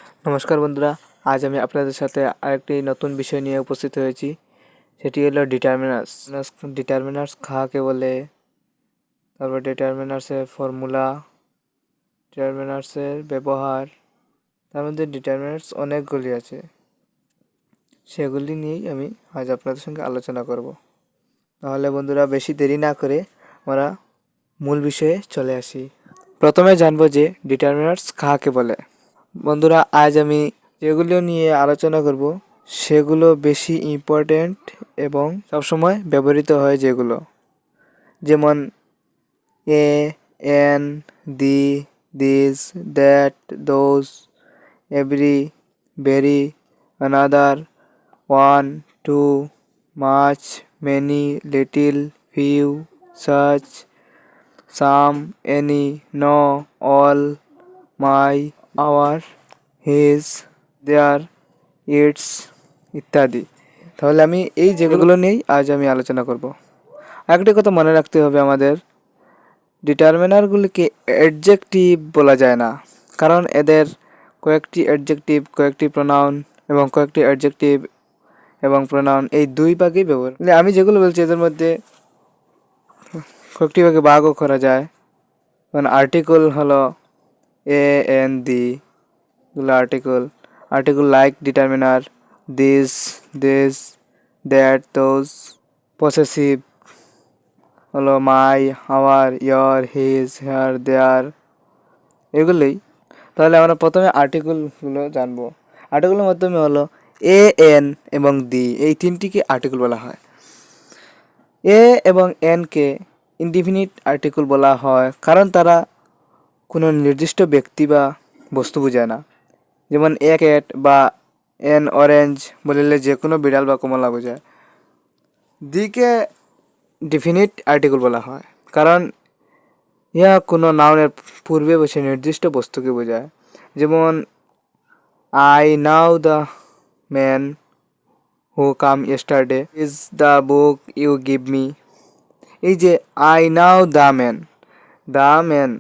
নমস্কার বন্ধুরা, আজ আমি আপনাদের সাথে আরেকটি নতুন বিষয় নিয়ে উপস্থিত হয়েছি। সেটি হলো ডিটারমিনার্স। ডিটারমিনার্স কাকে বলে, তারপর ডিটারমিনার্সের ফর্মুলা, ডিটারমিনার্সের ব্যবহার। তার মধ্যে ডিটারমিনার্স অনেকগুলি আছে, সেগুলি নিয়েই আমি আজ আপনাদের সঙ্গে আলোচনা করব। তাহলে বন্ধুরা, বেশি দেরি না করে আমরা মূল বিষয়ে চলে আসি। প্রথমে জানবো যে ডিটারমিনার্স কাকে বলে। বন্ধুরা, আজ আমি যেগুলো নিয়ে আলোচনা করব সেগুলো বেশি ইম্পর্ট্যান্ট এবং সবসময় ব্যবহৃত হয় যেগুলো, যেমন a, an, the, this, that, those, every, very, another, one, two, much, many, little, few, such, some, any, no, all, my, our, his, their, its ইত্যাদি। তাহলে আমি এই যেগুলো নিয়েই আজ আমি আলোচনা করব। আরেকটি কথা মনে রাখতে হবে আমাদের, ডিটারমিনারগুলিকে অ্যাডজেক্টিভ বলা যায় না, কারণ এদের কয়েকটি অ্যাডজেক্টিভ, কয়েকটি প্রোনাউন এবং কয়েকটি অ্যাডজেক্টিভ এবং প্রোনাউন এই দুই ভাগেই ব্যবহার। আমি যেগুলো বলছি এদের মধ্যে কয়েকটি ভাগে ভাগও করা যায়। যেমন আর্টিকেল হলো এ, এন, দি, গুলো article. Article like determiner, this, that, those. Possessive হলো মাই, আওয়ার, ইয়র, হিজ, হেয়ার, দেয়ার, এগুলোই। তাহলে আমরা প্রথমে আর্টিকেলগুলো জানবো। আর্টিকেলের মাধ্যমে হলো এ, এন এবং দি, এই তিনটিকে আর্টিকেল বলা হয়। এ এবং এনকে ইনডিফিনিট আর্টিকেল বলা হয়, কারণ তারা কোনো নির্দিষ্ট ব্যক্তি বা বস্তু বোঝায় না। যেমন এ ক্যাট বা এন অরেঞ্জ বলিলে যে কোনো বিড়াল বা কমলা বোঝায়। দিকে ডিফিনিট আর্টিকেল বলা হয়, কারণ ইহা কোনো নাউনের পূর্বে বসে নির্দিষ্ট বস্তুকে বোঝায়। যেমন I know the man who come yesterday is the book you give me. এই যে আই নাও দ্য ম্যান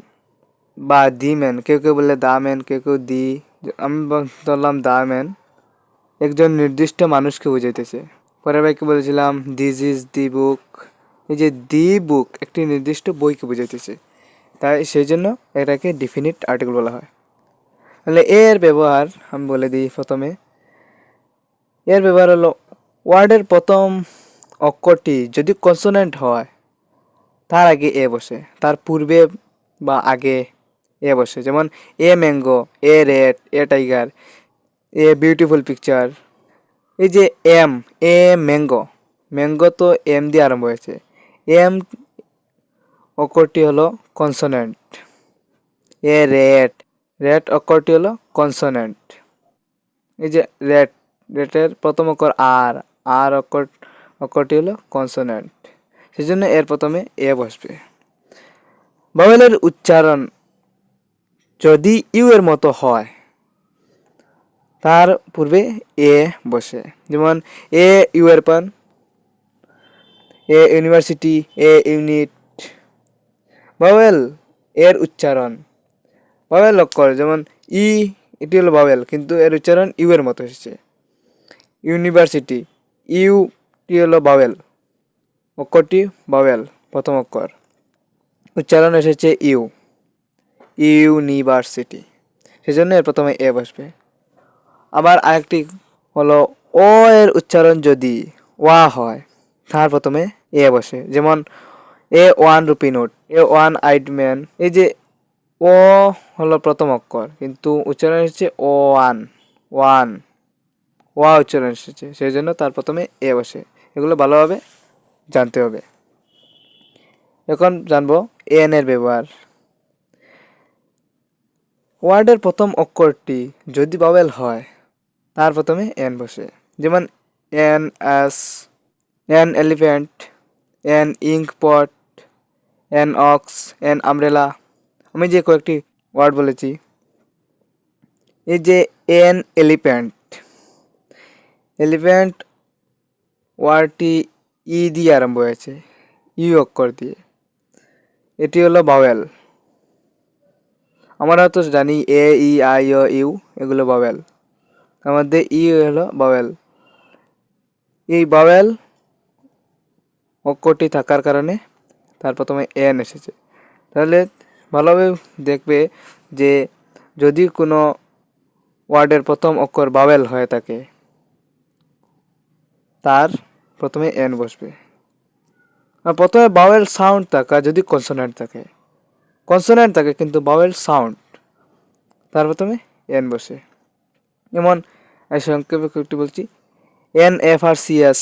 বা দি ম্যান, কেউ কেউ বলে দ্য ম্যান, কেউ কেউ দি, আমি ধরলাম দ্য ম্যান একজন নির্দিষ্ট মানুষকে বোঝাইতেছে। পরের বাক্যে বলেছিলাম দিস ইজ দি বুক। এই যে দি বুক একটি নির্দিষ্ট বইকে বোঝাইতেছে, তাই সেই জন্য এটাকে ডিফিনিট আর্টিকেল বলা হয়। তাহলে এর ব্যবহার আমি বলে দিই। প্রথমে এর ব্যবহার হলো ওয়ার্ডের প্রথম অক্ষরটি যদি কনসোনেন্ট হয় তার আগে এ বসে, তার পূর্বে বা আগে এ বসে। যেমন a mango, a red, a tiger, a beautiful picture. এই যে এ ম্যাঙ্গো তো এম দিয়ে আরম্ভ হয়েছে। এম অক্ষরটি হলো কনসোনেন্ট। এ রেড অক্ষরটি হলো কনসোনেন্ট। এই যে রেটের প্রথম অক্ষর আর অক্ষরটি হলো কনসোনেন্ট, সেজন্য এর প্রথমে এ বসবে। ভাওয়েলের উচ্চারণ যদি ইউ এর মতো হয় তার পূর্বে এ বসে। যেমন এ ইউ এর পান, a university, A unit. Vowel এর উচ্চারণ, ভাওয়েল অক্ষর যেমন ই, এটি হলো ভাওয়েল কিন্তু এর উচ্চারণ ইউ এর মতো এসেছে। ইউনিভার্সিটি, ইউ টি হলো ভাওয়েল, অক্ষরটি ভাওয়েল প্রথম অক্ষর, উচ্চারণ এসেছে ইউ, ইউনিভার্সিটি, সেজন্য এর প্রথমে এ বসবে। আবার আরেকটি হলো ও এর উচ্চারণ যদি ওয়া হয় তার প্রথমে এ বসে। যেমন এ ওয়ান রুপি নোট, এ ওয়ান আইড ম্যান। এই যে ও হলো প্রথম অক্ষর কিন্তু উচ্চারণ এসেছে ও ওয়ান, ওয়া উচ্চারণ এসেছে, সেই জন্য তার প্রথমে এ বসে। এগুলো ভালোভাবে জানতে হবে। এখন জানবো এন এর ব্যবহার। ওয়ার্ডের প্রথম অক্ষরটি যদি ভাওয়েল হয় তার প্রথমে এন বসে। যেমন an ass, an elephant, an ink pot, an ox, an umbrella. আমি যে কয়েকটি ওয়ার্ড বলেছি, এই যে এন এলিফ্যান্ট ওয়ার্ডটি ই দিয়ে আরম্ভ হয়েছে, ইউ অক্ষর দিয়ে, এটি হলো ভাওয়েল। আমরা তো জানি এ ই আই ও ইউ এগুলো ভাওয়েল, তার মধ্যে ই হলো ভাওয়েল। এই ভাওয়েল অক্ষরটি থাকার কারণে তার প্রথমে এন এসেছে। তাহলে ভালোভাবে দেখবে যে যদি কোনো ওয়ার্ডের প্রথম অক্ষর ভাওয়েল হয়ে থাকে তার প্রথমে এন বসবে। আর প্রথমে ভাওয়েল সাউন্ড থাকা যদি কনসোনেন্ট থাকে, কনসোনেন্ট থাকে কিন্তু ভাওয়েল সাউন্ড, তার প্রথমে এন বসে। যেমন সংক্ষেপে একটু বলছি, N F R C S,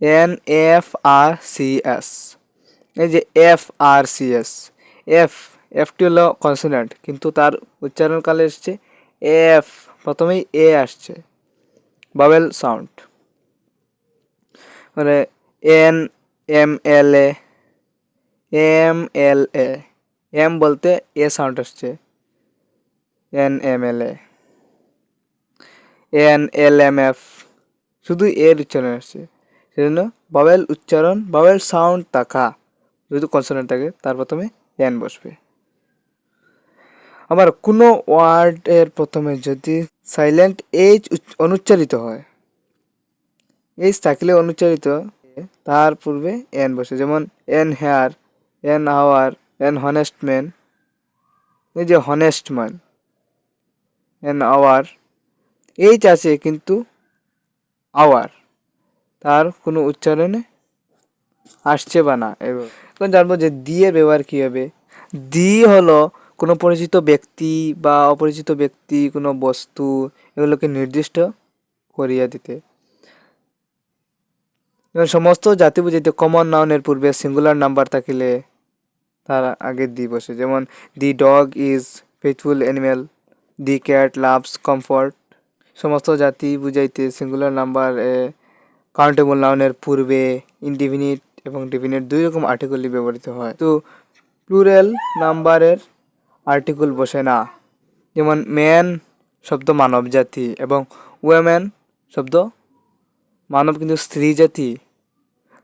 N F R C S. এই যে F R C S, F, FT হলো কনসোনেন্ট কিন্তু তার উচ্চারণকালে এসছে এফ, প্রথমেই এ আসছে, ভাওয়েল সাউন্ড। মানে এন এম এল এ, এম এল এ, এম বলতে এ সাউন্ড আসছে, এন এম এল এ, এন এল এম এফ, শুধু এর উচ্চারণ আসছে। সেজন্য ভাওয়েল উচ্চারণ, ভাওয়েল সাউন্ড থাকা যদি কনসোনেন্ট থাকে তার প্রথমে এন বসবে। আবার কোনো ওয়ার্ডের প্রথমে যদি সাইলেন্ট এইচ অনুচ্চারিত হয়, এইচ থাকলে অনুচ্চারিত, তার পূর্বে এন বসে। যেমন an heir, an hour, an honest man. এই যে honest man, an hour, H আছে কিন্তু আওয়ার, তার কোনো উচ্চারণে আসছে বা না। এখন জানবো যে দি এর ব্যবহার কী হবে। দি হলো কোনো পরিচিত ব্যক্তি বা অপরিচিত ব্যক্তি, কোনো বস্তু, এগুলোকে নির্দিষ্ট করিয়া দিতে। এবং সমস্ত জাতি বুঝাইতে কমন নাউনের পূর্বে সিঙ্গুলার নাম্বার থাকিলে তার আগে দি বসে। যেমন দি dog is faithful animal, the cat loves comfort. সমস্ত জাতি বুঝাইতে সিঙ্গুলার নাম্বার কাউন্টেবল নাউনের পূর্বে ইনডিফিনিট এবং ডিফিনিট দুই রকম আর্টিকেলই ব্যবহৃত হয়, তো প্লুরাল নাম্বারের আর্টিকেল বসে না। যেমন ম্যান শব্দ মানব জাতি এবং ওয়েম্যান শব্দ মানব কিন্তু স্ত্রী জাতি,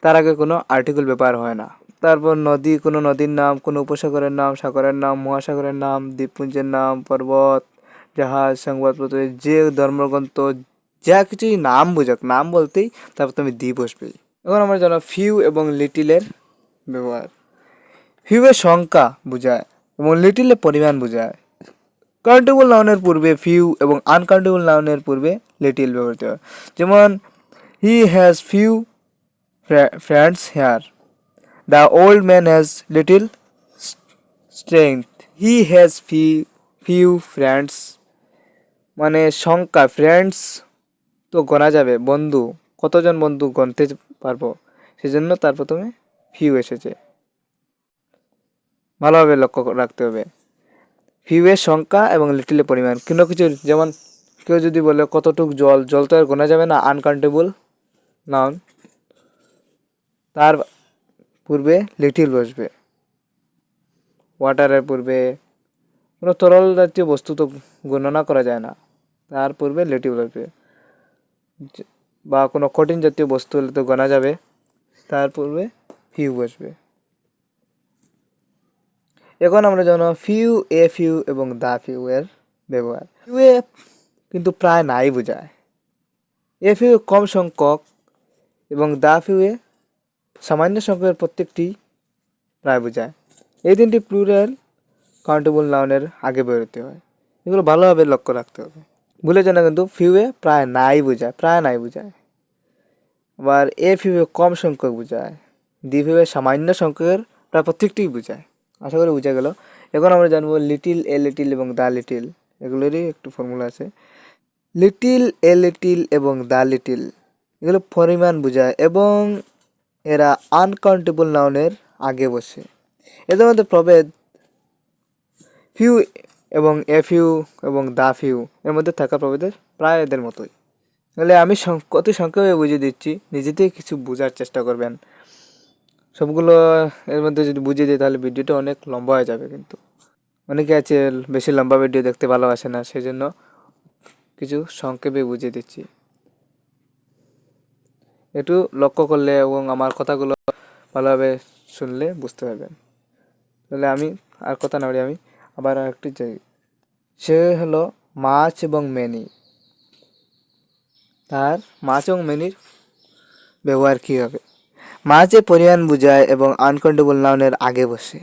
তার আগে কোনো আর্টিকেল ব্যবহার হয় না। তারপর নদী, কোনো নদীর নাম, কোনো উপসাগরের নাম, সাগরের নাম, মহাসাগরের নাম, দ্বীপপুঞ্জের নাম, পর্বত, জাহাজ, সংবাদপত্র, যে ধর্মগ্রন্থ, যা কিছুই নাম বোঝাক, নাম বলতেই তারপর তুমি দি বসবেই। এখন আমরা জানো ফিউ এবং লিটিলের ব্যবহার। ফিউ এর সংখ্যা বোঝায় এবং লিটিলের পরিমাণ বোঝায়। কাউন্টেবল নাউনের পূর্বে ফিউ এবং আনকাউন্টেবল নাউনের পূর্বে লিটিল ব্যবহৃত হয়। যেমন he has few friends here, the old man has little strength. He has few friends মানে সংখ্যা, ফ্রেন্ডস তো গোনা যাবে, বন্ধু কতজন বন্ধু গণতে পারবো, সেজন্য তার প্রথমে ফিউ এসেছে। ভালোভাবে লক্ষ্য রাখতে হবে ফিউ এর সংখ্যা এবং লিটিলের পরিমাণ। কোনো কিছু, যেমন কেউ যদি বলে কতটুক জল, জল তো আর গোনা যাবে না, আনকাউন্টেবল নাউন, তার পূর্বে লিটিল বসবে। ওয়াটারের পূর্বে, কোনো তরল জাতীয় বস্তু তো গণনা করা যায় না, তার পূর্বে লিটিল বসবে। বা কোনো কঠিন জাতীয় বস্তু হলে তো গোনা যাবে, তার পূর্বে ফিউ বসবে। এখন আমরা জানো ফিউ, এ ফিউ এবং দা ফিউ এর ব্যবহার। ফিউ এ কিন্তু প্রায় নাই বোঝায়, এ ফিউ কম সংখ্যক এবং দা ফিউ এ সামান্য সংখ্যকের প্রত্যেকটি প্রায় বোঝায়। এই তিনটি প্লুরাল কাউন্টেবল নাউনের আগে বেরোতে হয়, এগুলো ভালোভাবে লক্ষ্য রাখতে হবে। ভুলে যায় না কিন্তু ফিউ এ প্রায় নাই বোঝায়, প্রায় নাই বোঝায়। আবার এ ফিউ এ কম সংখ্যক বোঝায়, দি ফিউ এ সামান্য সংখ্যকের প্রায় প্রত্যেকটিই বোঝায়। আশা করি বোঝা গেল। এখন আমরা জানবো লিটিল, এ লিটিল এবং দা লিটিল, এগুলোরই একটু ফর্মুলা আছে। লিটিল, এ লিটিল এবং দা লিটিল এগুলো পরিমাণ বোঝায় এবং এরা আনকাউন্টেবল নাউনের আগে বসে। এদের মধ্যে প্রভেদ ফিউ এবং এ ফিউ এবং দা ফিউ এর মধ্যে থাকা প্রভেদের প্রায় এদের মতোই। তাহলে আমি অতি সংক্ষেপে বুঝিয়ে দিচ্ছি, নিজেতেই কিছু বোঝার চেষ্টা করবেন। সবগুলো এর মধ্যে যদি বুঝিয়ে দিই তাহলে ভিডিওটা অনেক লম্বা হয়ে যাবে, কিন্তু অনেকে আছে বেশি লম্বা ভিডিও দেখতে ভালোবাসে না, সেই জন্য কিছু সংক্ষেপে বুঝিয়ে দিচ্ছি। একটু লক্ষ্য করলে এবং আমার কথাগুলো ভালোভাবে শুনলে বুঝতে পারবেন। তাহলে আমি আর কথা না বলি, আমি আবার আরেকটি চাই, সে হলো মাছ এবং মেনি। তার মাছ এবং মেনির ব্যবহার কী হবে? মাছ এ পরিমাণ বোঝায় এবং আনকাউন্টেবল নাউনের আগে বসে।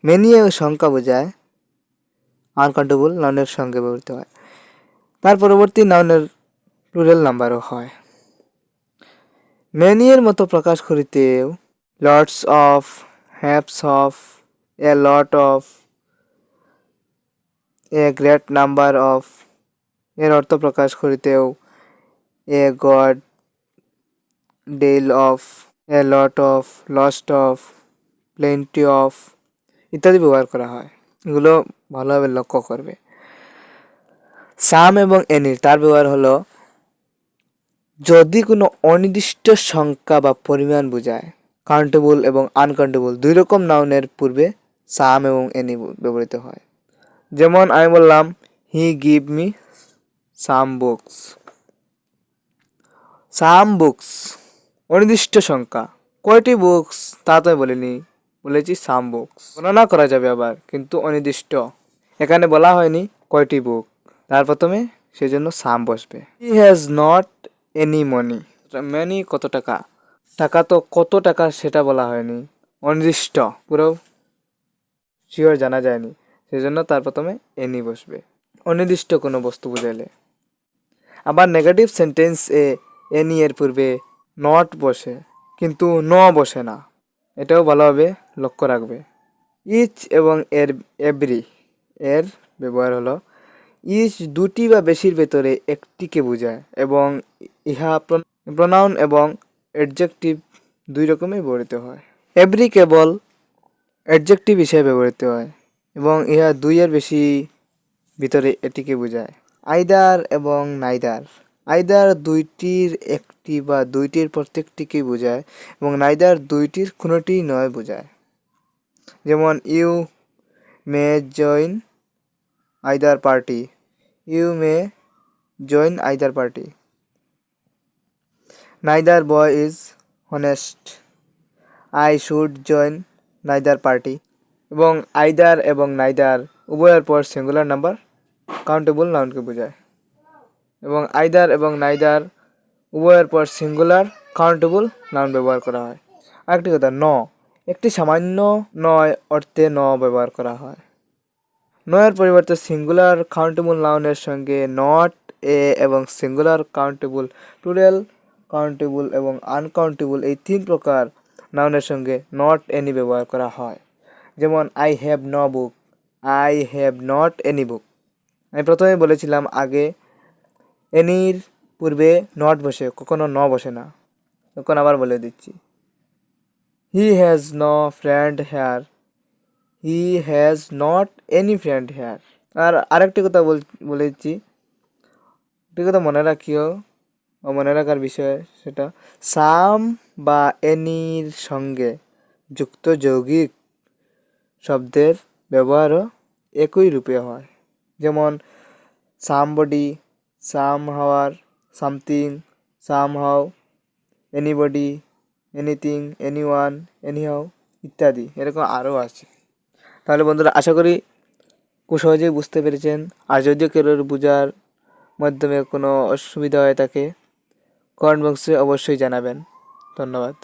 মেনি এ সংখ্যা বোঝায়, আনকাউন্টেবল নাউনের সঙ্গে ব্যবহৃত হয়। তার পরবর্তী নাউনের প্লুরাল নাম্বারও হয়। মেনি এর মতো প্রকাশ করিতেও lots of, heaps of, a lot of, a great number of এর অর্থ প্রকাশ করিতেও a good deal of, a lot of, লস্ট অফ, প্লেন্টি অফ ইত্যাদি ব্যবহার করা হয়। এগুলো ভালোভাবে লক্ষ্য করবে। সাম এবং এনির তার ব্যবহার হলো যদি কোনো অনির্দিষ্ট সংখ্যা বা পরিমাণ বোঝায়। কাউন্টেবল এবং আনকাউন্টেবল দুই রকম নাউনের পূর্বে সাম এবং এনি ব্যবহৃত হয়। যেমন আমি বললাম হি give me some books. Some books অনির্দিষ্ট সংখ্যা, কয়টি বুকস তা তো আমি বলিনি, বলেছি সাম বুকস। গণনা করা যাবে আবার, কিন্তু অনির্দিষ্ট। এখানে বলা হয়নি কয়টি বুক, তার প্রথমে সেজন্য সাম বসবে। He has not any money. Money কত টাকা, টাকা তো কত টাকা সেটা বলা হয়নি, অনির্দিষ্ট, পুরো শিওর জানা যায়নি, সেজন্য তার প্রথমে এনি বসবে অনির্দিষ্ট কোনো বস্তু বুঝাইলে। আবার নেগেটিভ সেন্টেন্স এ এনি এর পূর্বে নট বসে, কিন্তু ন বসে না, এটাও ভালোভাবে লক্ষ্য রাখবে। ইচ এবং এভরি এর ব্যবহার হলো ইচ দুটি বা বেশির ভেতরে একটিকে বোঝায় এবং ইহা প্রোনাউন এবং অ্যাডজেক্টিভ দুই রকমই ব্যবহৃত হয়। এভরি কেবল অ্যাডজেক্টিভ হিসেবে ব্যবহৃত হয় এবং ইহা দুইয়ের বেশি ভিতরে এটিকে বোঝায়। আইদার এবং নাইদার, আইদার দুইটির একটি বা দুইটির প্রত্যেকটিকেই বোঝায় এবং নাইদার দুইটির কোনোটিই নয় বোঝায়। যেমন you may join either party, you may join either party. Neither boy is honest, I should join neither party. এবং আইদার এবং নাইদার উভয়ের পর সিঙ্গুলার নাম্বার কাউন্টেবল নাউনকে বোঝায় এবং আইদার এবং নাইদার উভয়ের পর সিঙ্গুলার কাউন্টেবল নাউন ব্যবহার করা হয়। আরেকটি কথা, ন একটি সামান্য নয় অর্থে ন ব্যবহার করা হয়। নয়ের পরিবর্তে সিঙ্গুলার কাউন্টেবল নাউনের সঙ্গে নট এ এবং সিঙ্গুলার কাউন্টেবল, প্লুরাল কাউন্টেবল এবং আনকাউন্টেবল এই তিন প্রকার নাউনের সঙ্গে নট এনি ব্যবহার করা হয়। যেমন I have no book, I have not any book. আমি প্রথমে বলেছিলাম আগে এনির পূর্বে নট বসে, কখনো ন বসে না। এখন আবার বলে দিচ্ছি, he has no friend here, he has not any friend here. আর আরেকটি কথা বলেছি, একটি কথা মনে রাখিও ও মনে রাখার বিষয়, সেটা সাম বা এনির সঙ্গে যুক্ত যৌগিক শব্দের ব্যবহারও একই রূপে হয়। যেমন সামবডি, সাম হাওয়ার, something, some how, anybody, anything, anyone, anyhow ইত্যাদি, এরকম আরও আছে। তাহলে বন্ধুরা আশা করি খুব সহজেই বুঝতে পেরেছেন। আর যদিও কেউ বোঝার মাধ্যমে কোনো অসুবিধা হয়ে থাকে কমেন্ট বক্সে অবশ্যই জানাবেন। ধন্যবাদ।